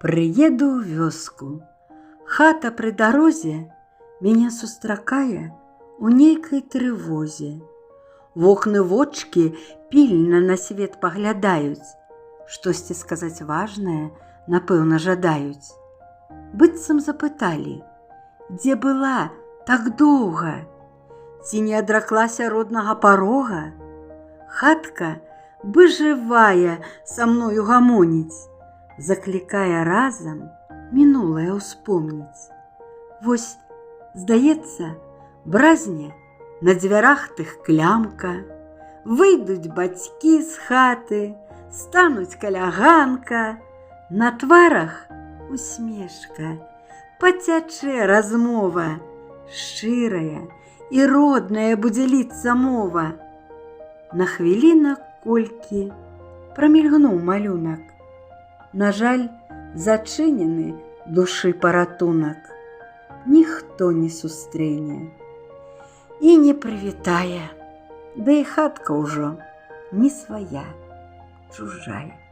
Прыеду ў вёску. Хата пры дарозе мяне сустракае у нейкай трывозе. Вокны вочкі пільна на свет паглядаюць. Штосьці сказаць важнае, напэўна, жадаюць. Быццам запыталі, дзе была так доўга? Ці не адраклася роднага парога? Хатка бы жывая са мною гамоніць, заклікае разам мінулае ўспомніць. Вось, здаецца, бразне на дзвярах тых клямка, выйдуць бацькі з хаты, стануць каля ганка, на тварах усмешка, пацячэ размова, шчырая і родная будзе ліцца мова. На хвілінак колькі прамільгнуў малюнак. На жаль, зачынены душы паратунак. Ніхто не сустрэне і не прывітае, да і хатка ўжо не свая, чужая.